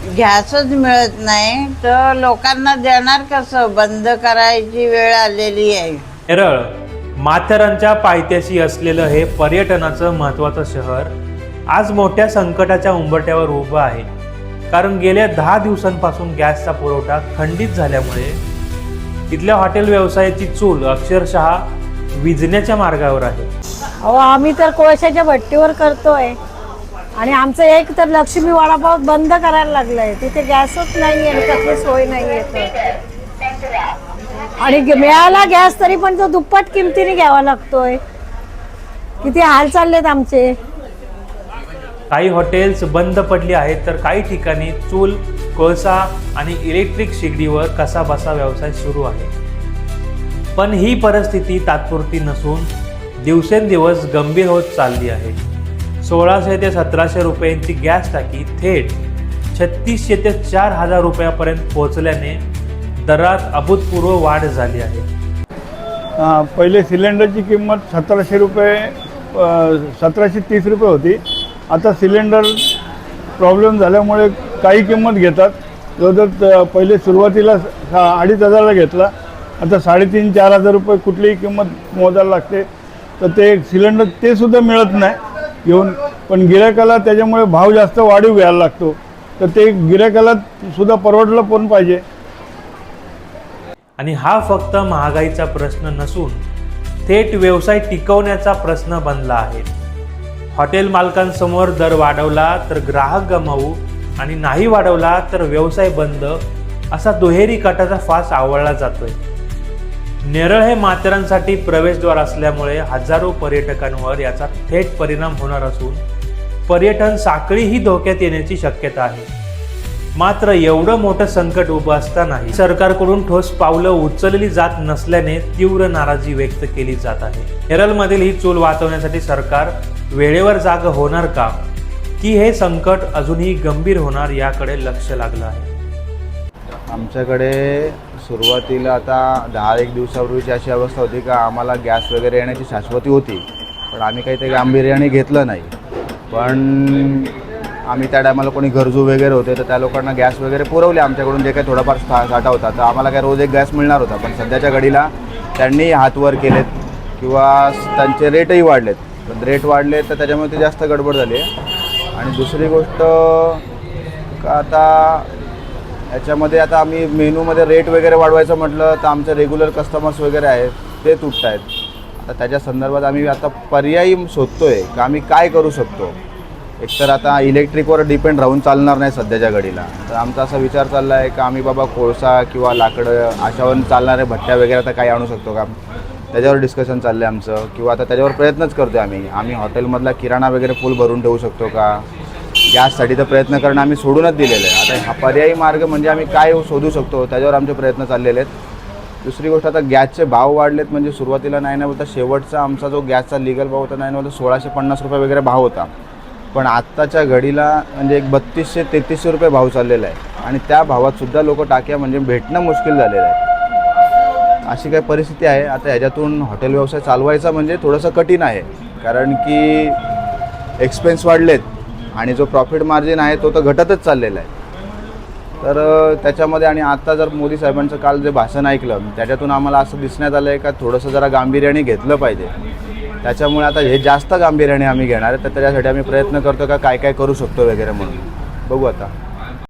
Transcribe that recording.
गॅसच मिळत नाही तर लोकांना देणार कसं? बंद करायची वेळ आलेली आहे. नेरळ माथेरानच्या पायथ्याशी असलेलं हे पर्यटनाचं महत्त्वाचं शहर आज मोठ्या संकटाच्या उंबरठ्यावर उभं आहे. कारण गेल्या 10 दिवसांपासून गॅसचा पुरवठा खंडित झाल्यामुळे इथल्या हॉटेल व्यवसायाची चूल अक्षरशः विझण्याच्या मार्गावर आहे. अहो, आम्ही तर कोळशाच्या भट्टीवर करतोय आणि आमचं एक तर लक्ष्मी वडापाव बंद करायला लागलंय. तिथे गॅसच नाही आहे, कसली सोय नाही आहे. आणि मिळाला गॅस तरी पण तो दुप्पट किमतीने घ्यावा लागतोय. किती हाल चाललेत आमचे. काही हॉटेल्स बंद पडली आहेत तर काही ठिकाणी चूल, कोळसा आणि इलेक्ट्रिक शेगडीवर कसाबसा व्यवसाय सुरू आहे. पण ही परिस्थिती तात्पुरती नसून दिवसेंदिवस गंभीर होत चालली आहे. 1600 ते 1700 रुपयांची गॅस टाकी थेट 3600 ते 4000 रुपयापर्यंत पोहोचल्याने दरात अभूतपूर्व वाढ झाली आहे. पहिले सिलेंडरची किंमत 1700 रुपये 1730 रुपये होती. आता सिलेंडर प्रॉब्लेम झाल्यामुळे काही किंमत घेतात. जवळजवळ पहिले सुरुवातीला 2500ला घेतला, आता 3500-4000 रुपये कुठलीही किंमत मोजायला लागते. तर ते सिलेंडर ते सुद्धा मिळत नाही घेऊन. पण गिऱ्हाईकाला त्याच्यामुळे भाव जास्त वाढीव घ्यायला लागतो. तर ते गिऱ्हाईकाला सुद्धा परवडलं पण पाहिजे. आणि हा फक्त महागाईचा प्रश्न नसून थेट व्यवसाय टिकवण्याचा प्रश्न बनला आहे. हॉटेल मालकांसमोर दर वाढवला तर ग्राहक गमावू आणि नाही वाढवला तर व्यवसाय बंद असा दुहेरी काटाचा फास आवळला जातोय. नेरळ हे माथेरानसाठी प्रवेशद्वार असल्यामुळे हजारो पर्यटकांवर याचा थेट परिणाम होणार असून पर्यटन साखळीही धोक्यात येण्याची शक्यता आहे. मात्र एवढं मोठं संकट उभं असतानाही सरकारकडून ठोस पावलं उचलली जात नसल्याने तीव्र नाराजी व्यक्त केली जात आहे. नेरळमधील ही चूल वाचवण्यासाठी सरकार वेळेवर जाग होणार का, की हे संकट अजूनही गंभीर होणार याकडे लक्ष लागलं आहे. आमच्याकडे सुरुवातीला आता 10-1 दिवसापूर्वीची अशी अवस्था होती का आम्हाला गॅस वगैरे येण्याची शाश्वती होती, पण आम्ही काही ते गांभीर्याने घेतलं नाही. पण आम्ही त्या टायमाला कोणी गरजू वगैरे होते तर त्या लोकांना गॅस वगैरे पुरवले. आमच्याकडून जे काही थोडाफार साठा होता तर आम्हाला काय रोज एक गॅस मिळणार होता. पण सध्याच्या घडीला त्यांनी हात वर केलेत किंवा त्यांचे रेटही वाढलेत. पण रेट वाढले तर त्याच्यामुळे ती जास्त गडबड झाली आहे. आणि दुसरी गोष्ट का आता याच्यामध्ये आता आम्ही मेनूमध्ये रेट वगैरे वाढवायचं म्हटलं तर आमचे रेग्युलर कस्टमर्स वगैरे आहेत ते तुटत आहेत. आता त्याच्या संदर्भात आम्ही आता पर्यायी शोधतो आहे का आम्ही काय करू शकतो. एकतर आता इलेक्ट्रिकवर डिपेंड राहून चालणार नाही सध्याच्या घडीला. तर आमचा असा विचार चालला आहे का आम्ही बाबा कोळसा किंवा लाकडं अशावर चालणारे भट्ट्या वगैरे आता काही आणू शकतो का, त्याच्यावर डिस्कशन चाललं आहे आमचं. किंवा आता त्याच्यावर प्रयत्नच करतो आहे आम्ही हॉटेलमधला किराणा वगैरे फुल भरून ठेवू शकतो का. गॅससाठी तर प्रयत्न करणं आम्ही सोडूनच दिलेलं आहे. आता हा पर्यायी मार्ग म्हणजे आम्ही काय शोधू शकतो त्याच्यावर आमचे प्रयत्न चाललेले आहेत. दुसरी गोष्ट आता गॅसचे भाव वाढलेत. म्हणजे सुरुवातीला नाही बोलता शेवटचा आमचा जो गॅसचा लिगल भाव होता नाही बोलता 1650 रुपये वगैरे भाव होता. पण आत्ताच्या घडीला म्हणजे एक 3200-3300 रुपये भाव चाललेला आहे. आणि त्या भावातसुद्धा लोक टाक्या म्हणजे भेटणं मुश्किल झालेलं आहे. अशी काही परिस्थिती आहे. आता ह्याच्यातून हॉटेल व्यवसाय चालवायचा म्हणजे थोडंसं कठीण आहे. कारण की एक्सपेन्स वाढलेत आणि जो प्रॉफिट मार्जिन आहे तो तर घटतच चाललेला आहे. तर त्याच्यामध्ये आणि आता जर मोदी साहेबांचं काल जे भाषण ऐकलं त्याच्यातून आम्हाला असं दिसण्यात आलं आहे का थोडंसं जरा गांभीर्याने घेतलं पाहिजे. त्याच्यामुळे आता हे जास्त गांभीर्याने आम्ही घेणार आहे. तर त्याच्यासाठी आम्ही प्रयत्न करतो का काय काय करू शकतो वगैरे म्हणून बघू आता.